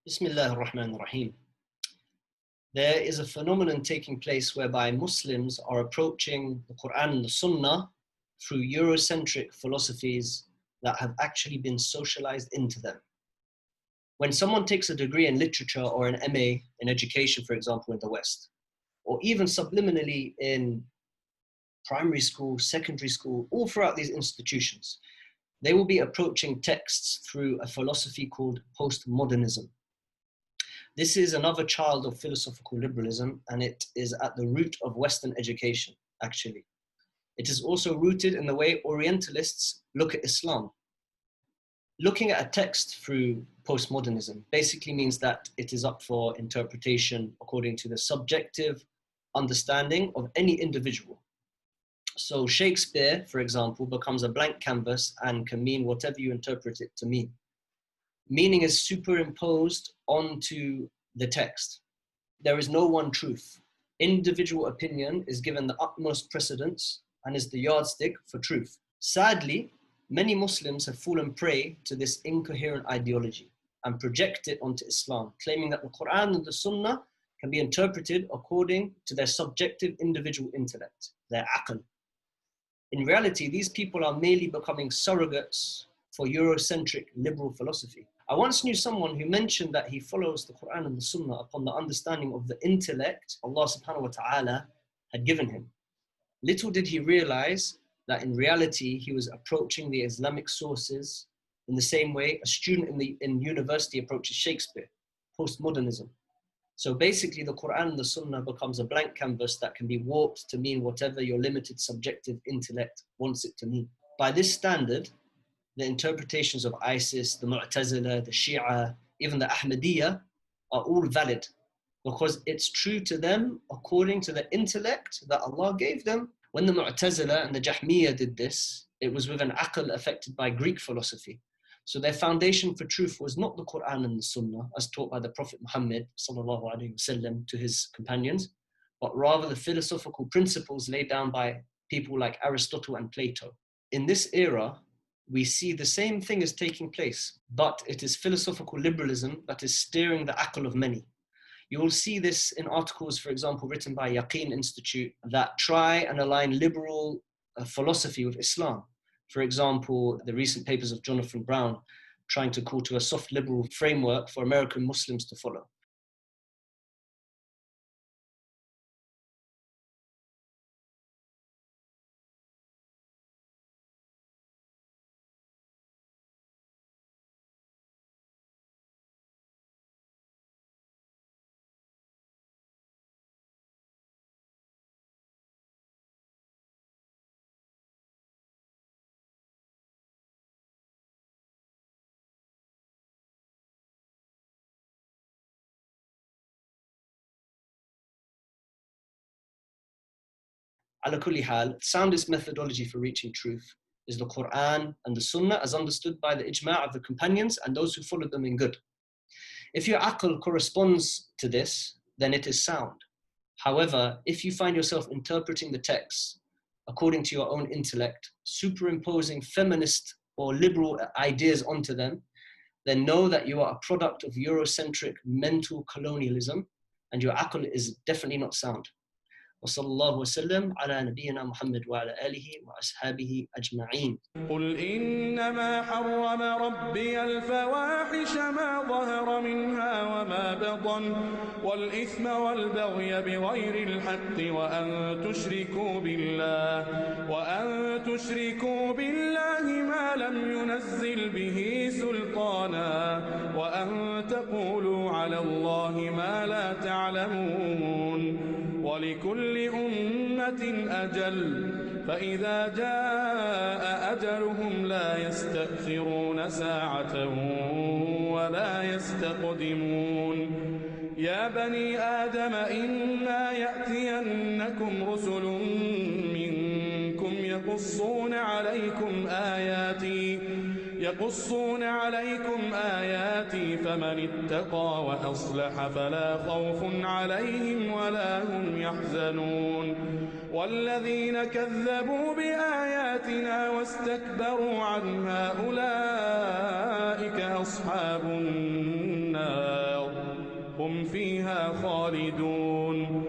Bismillah ar-Rahman ar-Rahim. There is a phenomenon taking place whereby Muslims are approaching the Quran and the Sunnah through Eurocentric philosophies that have actually been socialized into them. When someone takes a degree in literature or an MA in education, for example, in the West, or even subliminally in primary school, secondary school, all throughout these institutions, they will be approaching texts through a philosophy called postmodernism. This is another child of philosophical liberalism, and it is at the root of Western education, actually. It is also rooted in the way Orientalists look at Islam. Looking at a text through postmodernism basically means that it is up for interpretation according to the subjective understanding of any individual. So Shakespeare, for example, becomes a blank canvas and can mean whatever you interpret it to mean. Meaning is superimposed onto the text. There is no one truth. Individual opinion is given the utmost precedence and is the yardstick for truth. Sadly, many Muslims have fallen prey to this incoherent ideology and project it onto Islam, claiming that the Quran and the Sunnah can be interpreted according to their subjective individual intellect, their aql. In reality, these people are merely becoming surrogates for Eurocentric liberal philosophy. I once knew someone who mentioned that he follows the Quran and the Sunnah upon the understanding of the intellect Allah subhanahu wa ta'ala had given him. Little did he realize that in reality, he was approaching the Islamic sources in the same way a student in university approaches Shakespeare, postmodernism. So basically, the Quran and the Sunnah becomes a blank canvas that can be warped to mean whatever your limited subjective intellect wants it to mean. By this standard, the interpretations of ISIS, the Mu'tazila, the Shia, even the Ahmadiyya are all valid because it's true to them according to the intellect that Allah gave them. When the Mu'tazila and the Jahmiyya did this, it was with an aql affected by Greek philosophy. So their foundation for truth was not the Quran and the Sunnah as taught by the Prophet Muhammad sallallahu alaihi wasallam to his companions, but rather the philosophical principles laid down by people like Aristotle and Plato. In this era, we see the same thing is taking place, but it is philosophical liberalism that is steering the aql of many. You will see this in articles, for example, written by Yaqeen Institute that try and align liberal philosophy with Islam. For example, the recent papers of Jonathan Brown trying to call to a soft liberal framework for American Muslims to follow. Ala kulli hal, soundest methodology for reaching truth is the Quran and the Sunnah as understood by the ijma' of the companions and those who followed them in good. If your aql corresponds to this, then it is sound. However, if you find yourself interpreting the text according to your own intellect, superimposing feminist or liberal ideas onto them, then know that you are a product of Eurocentric mental colonialism and your aql is definitely not sound. وصلى الله وسلم على نبينا محمد وعلى آله وأصحابه أجمعين. قل إنما حرم ربي الفواحش ما ظهر منها وما بطن والإثم والبغي بغير الحق وأن تشركوا بالله ما لم ينزل به سلطانا وأن تقولوا على الله ما لا تعلمون ولكل أمة أجل فإذا جاء أجلهم لا يستأخرون ساعة ولا يستقدمون يا بني آدم إما يأتينكم رسل منكم يقصون عليكم آياتي فمن اتقى وأصلح فلا خوف عليهم ولا هم يحزنون والذين كذبوا بآياتنا واستكبروا عنها أولئك أصحاب النار هم فيها خالدون